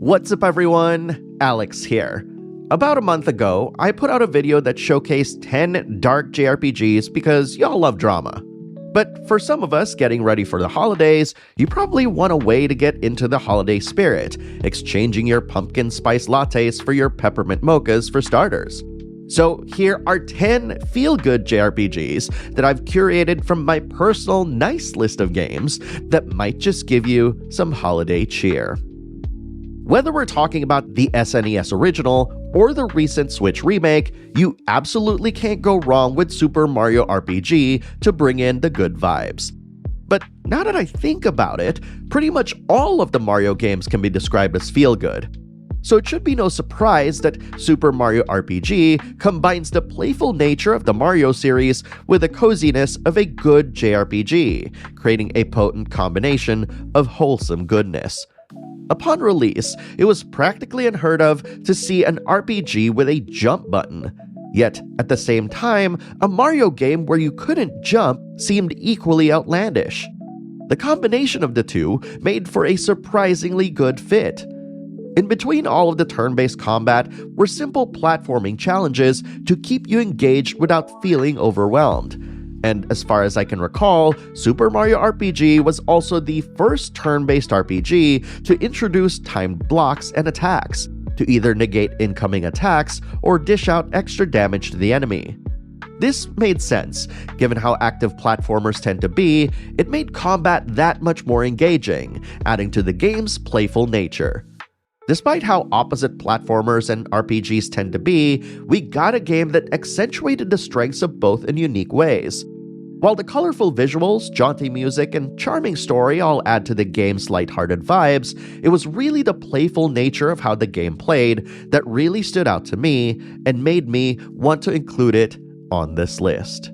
What's up everyone, Alex here. About a month ago, I put out a video that showcased 10 dark JRPGs because y'all love drama. But for some of us getting ready for the holidays, you probably want a way to get into the holiday spirit, exchanging your pumpkin spice lattes for your peppermint mochas for starters. So here are 10 Feel Good JRPGs that I've curated from my personal nice list of games that might just give you some holiday cheer. Whether we're talking about the SNES original or the recent Switch remake, you absolutely can't go wrong with Super Mario RPG to bring in the good vibes. But now that I think about it, pretty much all of the Mario games can be described as feel good. So it should be no surprise that Super Mario RPG combines the playful nature of the Mario series with the coziness of a good JRPG, creating a potent combination of wholesome goodness. Upon release, it was practically unheard of to see an RPG with a jump button. Yet, at the same time, a Mario game where you couldn't jump seemed equally outlandish. The combination of the two made for a surprisingly good fit. In between all of the turn-based combat were simple platforming challenges to keep you engaged without feeling overwhelmed. And as far as I can recall, Super Mario RPG was also the first turn-based RPG to introduce timed blocks and attacks, to either negate incoming attacks or dish out extra damage to the enemy. This made sense, given how active platformers tend to be. It made combat that much more engaging, adding to the game's playful nature. Despite how opposite platformers and RPGs tend to be, we got a game that accentuated the strengths of both in unique ways. While the colorful visuals, jaunty music, and charming story all add to the game's lighthearted vibes, it was really the playful nature of how the game played that really stood out to me and made me want to include it on this list.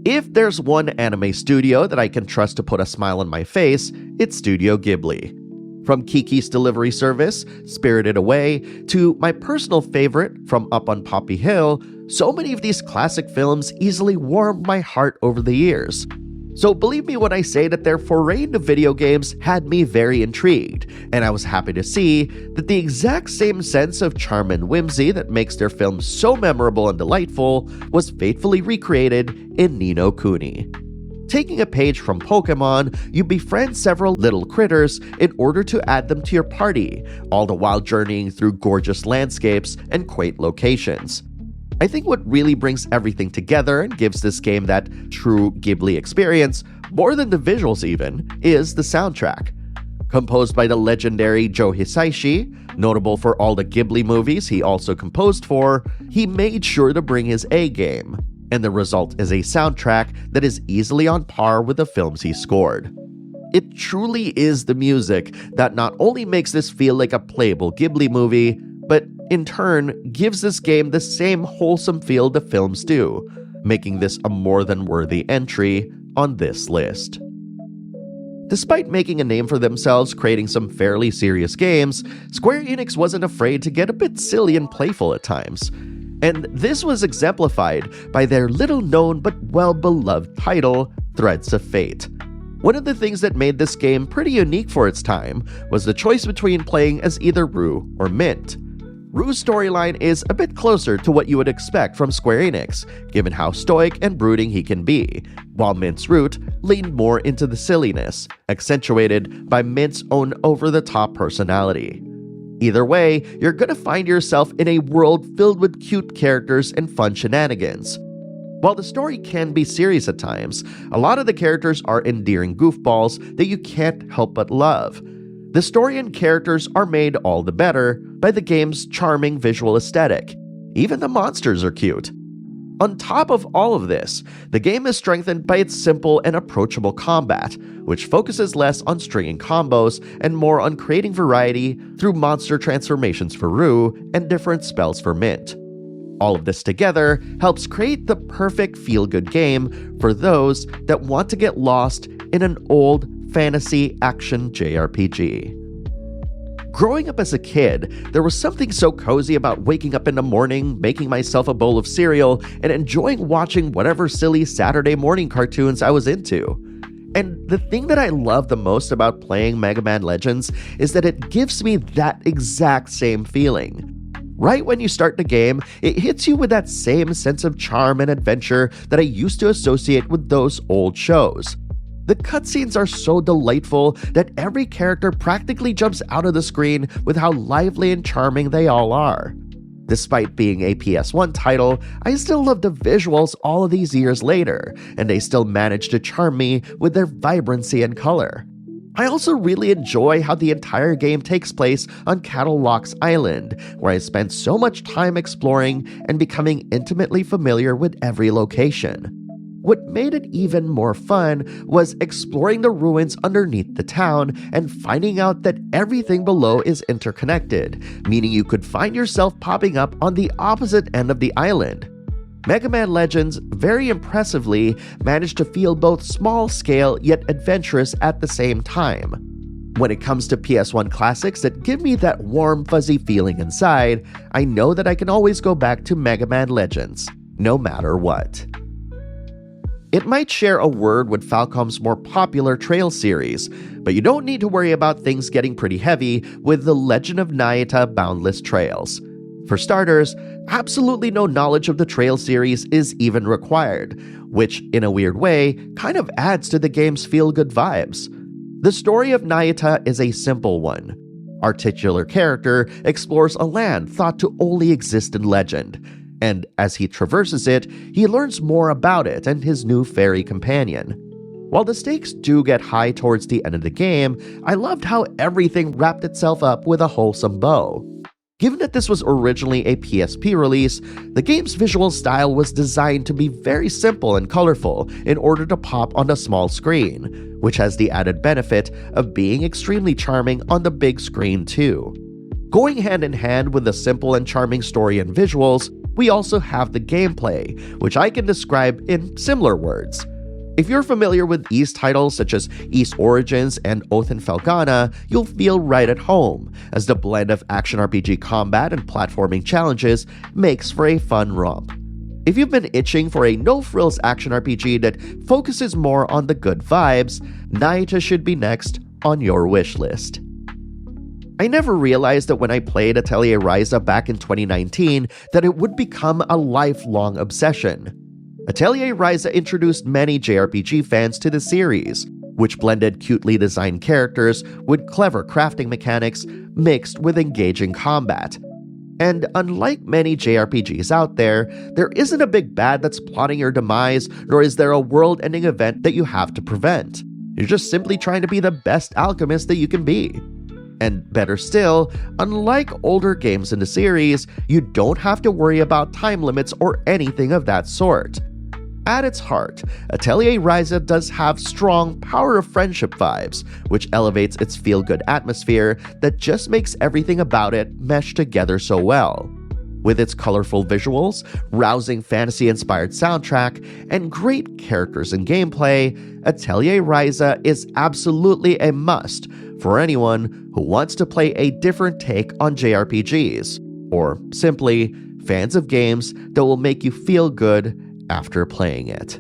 If there's one anime studio that I can trust to put a smile on my face, it's Studio Ghibli. From Kiki's Delivery Service, Spirited Away, to my personal favorite, From Up on Poppy Hill, so many of these classic films easily warmed my heart over the years. So believe me when I say that their foray into video games had me very intrigued, and I was happy to see that the exact same sense of charm and whimsy that makes their films so memorable and delightful was faithfully recreated in No Kuni. Taking a page from Pokemon, you befriend several little critters in order to add them to your party, all the while journeying through gorgeous landscapes and quaint locations. I think what really brings everything together and gives this game that true Ghibli experience, more than the visuals even, is the soundtrack. Composed by the legendary Joe Hisaishi, notable for all the Ghibli movies he also composed for, he made sure to bring his A-game. And the result is a soundtrack that is easily on par with the films he scored. It truly is the music that not only makes this feel like a playable Ghibli movie, but in turn gives this game the same wholesome feel the films do, making this a more than worthy entry on this list. Despite making a name for themselves creating some fairly serious games, Square Enix wasn't afraid to get a bit silly and playful at times. And this was exemplified by their little-known but well-beloved title, Threads of Fate. One of the things that made this game pretty unique for its time was the choice between playing as either Rue or Mint. Rue's storyline is a bit closer to what you would expect from Square Enix, given how stoic and brooding he can be, while Mint's route leaned more into the silliness, accentuated by Mint's own over-the-top personality. Either way, you're gonna find yourself in a world filled with cute characters and fun shenanigans. While the story can be serious at times, a lot of the characters are endearing goofballs that you can't help but love. The story and characters are made all the better by the game's charming visual aesthetic. Even the monsters are cute. On top of all of this, the game is strengthened by its simple and approachable combat, which focuses less on stringing combos and more on creating variety through monster transformations for Rue and different spells for Mint. All of this together helps create the perfect feel-good game for those that want to get lost in an old fantasy action JRPG. Growing up as a kid, there was something so cozy about waking up in the morning, making myself a bowl of cereal, and enjoying watching whatever silly Saturday morning cartoons I was into. And the thing that I love the most about playing Megaman Legends is that it gives me that exact same feeling. Right when you start the game, it hits you with that same sense of charm and adventure that I used to associate with those old shows. The cutscenes are so delightful that every character practically jumps out of the screen with how lively and charming they all are. Despite being a PS1 title, I still love the visuals all of these years later, and they still manage to charm me with their vibrancy and color. I also really enjoy how the entire game takes place on Catalog's Island, where I spent so much time exploring and becoming intimately familiar with every location. What made it even more fun was exploring the ruins underneath the town and finding out that everything below is interconnected, meaning you could find yourself popping up on the opposite end of the island. Megaman Legends very impressively managed to feel both small-scale yet adventurous at the same time. When it comes to PS1 classics that give me that warm, fuzzy feeling inside, I know that I can always go back to Megaman Legends, no matter what. It might share a word with Falcom's more popular Trail series, but you don't need to worry about things getting pretty heavy with the Legend of Nayuta Boundless Trails. For starters, absolutely no knowledge of the Trail series is even required, which, in a weird way, kind of adds to the game's feel-good vibes. The story of Nayuta is a simple one. Our titular character explores a land thought to only exist in legend, and as he traverses it, he learns more about it and his new fairy companion. While the stakes do get high towards the end of the game, I loved how everything wrapped itself up with a wholesome bow. Given that this was originally a PSP release, the game's visual style was designed to be very simple and colorful in order to pop on a small screen, which has the added benefit of being extremely charming on the big screen too. Going hand in hand with the simple and charming story and visuals, we also have the gameplay, which I can describe in similar words. If you're familiar with Ys titles such as Ys Origins and Oath in Felghana, you'll feel right at home, as the blend of action RPG combat and platforming challenges makes for a fun romp. If you've been itching for a no-frills action RPG that focuses more on the good vibes, Nayuta should be next on your wish list. I never realized that when I played Atelier Ryza back in 2019 that it would become a lifelong obsession. Atelier Ryza introduced many JRPG fans to the series, which blended cutely designed characters with clever crafting mechanics mixed with engaging combat. And unlike many JRPGs out there isn't a big bad that's plotting your demise, nor is there a world-ending event that you have to prevent. You're just simply trying to be the best alchemist that you can be. And better still, unlike older games in the series, you don't have to worry about time limits or anything of that sort. At its heart, Atelier Ryza does have strong power of friendship vibes, which elevates its feel-good atmosphere that just makes everything about it mesh together so well. With its colorful visuals, rousing fantasy-inspired soundtrack, and great characters and gameplay, Atelier Ryza is absolutely a must for anyone who wants to play a different take on JRPGs, or simply fans of games that will make you feel good after playing it.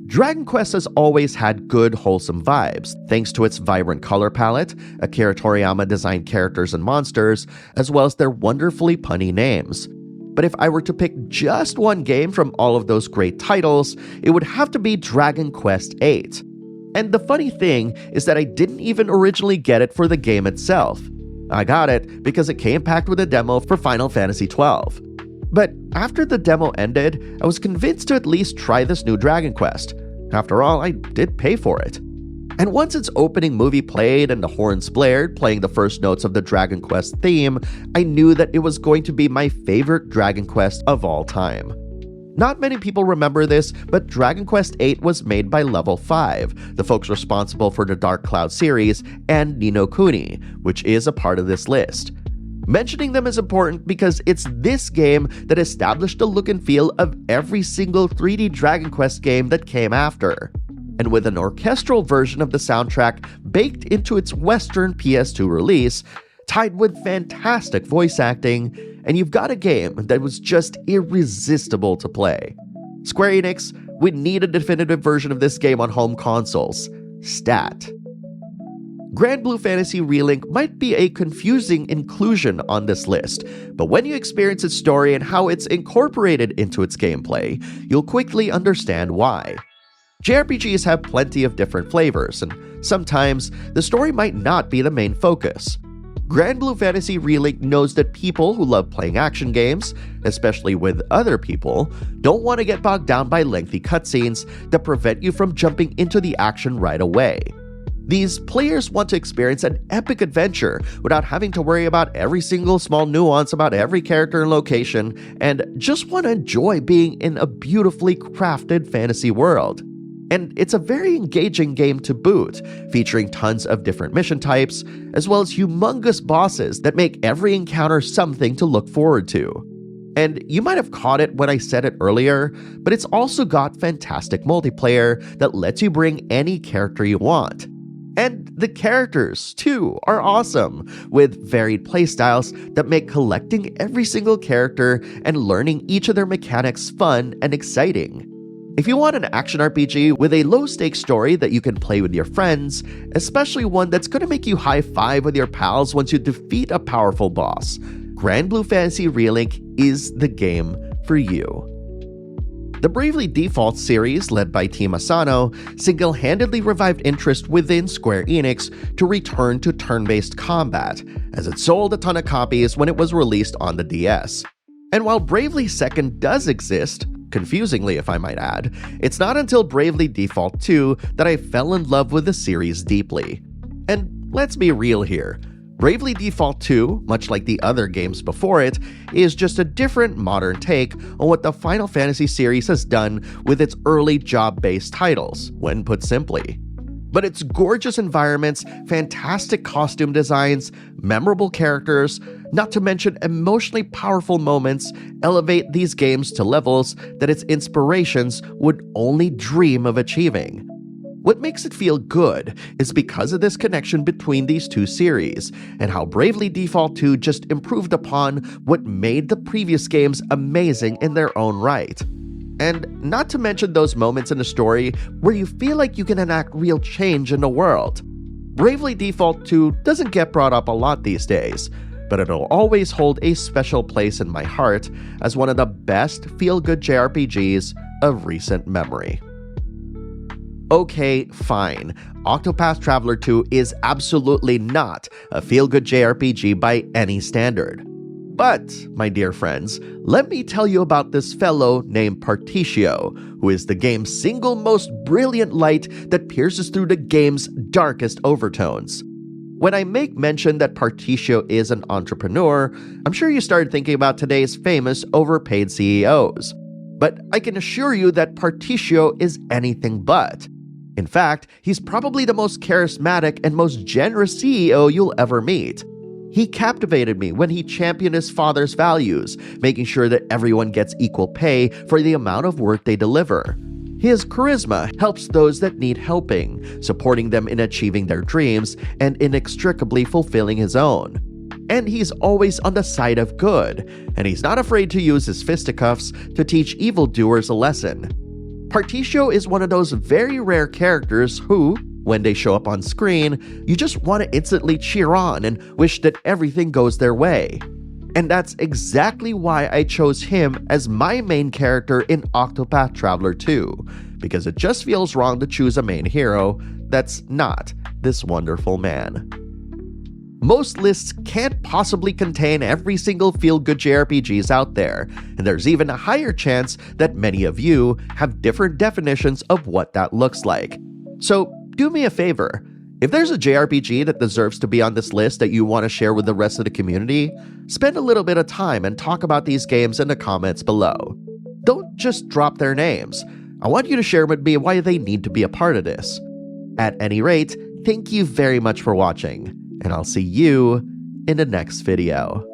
Dragon Quest has always had good, wholesome vibes, thanks to its vibrant color palette, Akira Toriyama-designed characters and monsters, as well as their wonderfully punny names. But if I were to pick just one game from all of those great titles, it would have to be Dragon Quest VIII. And the funny thing is that I didn't even originally get it for the game itself. I got it because it came packed with a demo for Final Fantasy XII. But after the demo ended, I was convinced to at least try this new Dragon Quest. After all, I did pay for it. And once its opening movie played and the horns blared, playing the first notes of the Dragon Quest theme, I knew that it was going to be my favorite Dragon Quest of all time. Not many people remember this, but Dragon Quest VIII was made by Level 5, the folks responsible for the Dark Cloud series, and No Kuni, which is a part of this list. Mentioning them is important because it's this game that established the look and feel of every single 3D Dragon Quest game that came after. And with an orchestral version of the soundtrack baked into its Western PS2 release, tied with fantastic voice acting, and you've got a game that was just irresistible to play. Square Enix We need a definitive version of this game on home consoles. Stat. Granblue Fantasy Relink might be a confusing inclusion on this list, but when you experience its story and how it's incorporated into its gameplay, you'll quickly understand why. JRPGs have plenty of different flavors, and sometimes the story might not be the main focus. Granblue Fantasy Relink knows that people who love playing action games, especially with other people, don't want to get bogged down by lengthy cutscenes that prevent you from jumping into the action right away. These players want to experience an epic adventure without having to worry about every single small nuance about every character and location, and just want to enjoy being in a beautifully crafted fantasy world. And it's a very engaging game to boot, featuring tons of different mission types, as well as humongous bosses that make every encounter something to look forward to. And you might have caught it when I said it earlier, but it's also got fantastic multiplayer that lets you bring any character you want. And the characters, too, are awesome, with varied playstyles that make collecting every single character and learning each of their mechanics fun and exciting. If you want an action RPG with a low-stakes story that you can play with your friends, especially one that's going to make you high-five with your pals once you defeat a powerful boss, Granblue Fantasy Relink is the game for you. The Bravely Default series, led by Team Asano, single-handedly revived interest within Square Enix to return to turn-based combat, as it sold a ton of copies when it was released on the DS. And while Bravely Second does exist, confusingly if I might add, it's not until Bravely Default 2 that I fell in love with the series deeply. And let's be real here. Bravely Default 2, much like the other games before it, is just a different modern take on what the Final Fantasy series has done with its early job-based titles, when put simply. But its gorgeous environments, fantastic costume designs, memorable characters, not to mention emotionally powerful moments, elevate these games to levels that its inspirations would only dream of achieving. What makes it feel good is because of this connection between these two series, and how Bravely Default 2 just improved upon what made the previous games amazing in their own right. And not to mention those moments in the story where you feel like you can enact real change in the world. Bravely Default 2 doesn't get brought up a lot these days, but it'll always hold a special place in my heart as one of the best feel-good JRPGs of recent memory. Okay, fine. Octopath Traveler 2 is absolutely not a feel-good JRPG by any standard. But, my dear friends, let me tell you about this fellow named Partitio, who is the game's single most brilliant light that pierces through the game's darkest overtones. When I make mention that Partitio is an entrepreneur, I'm sure you started thinking about today's famous overpaid CEOs. But I can assure you that Partitio is anything but. In fact, he's probably the most charismatic and most generous CEO you'll ever meet. He captivated me when he championed his father's values, making sure that everyone gets equal pay for the amount of work they deliver. His charisma helps those that need helping, supporting them in achieving their dreams and inextricably fulfilling his own. And he's always on the side of good, and he's not afraid to use his fisticuffs to teach evildoers a lesson. Partitio is one of those very rare characters who, when they show up on screen, you just want to instantly cheer on and wish that everything goes their way. And that's exactly why I chose him as my main character in Octopath Traveler 2, because it just feels wrong to choose a main hero that's not this wonderful man. Most lists can't possibly contain every single feel-good JRPGs out there, and there's even a higher chance that many of you have different definitions of what that looks like. So do me a favor. If there's a JRPG that deserves to be on this list that you want to share with the rest of the community, spend a little bit of time and talk about these games in the comments below. Don't just drop their names. I want you to share with me why they need to be a part of this. At any rate, thank you very much for watching, and I'll see you in the next video.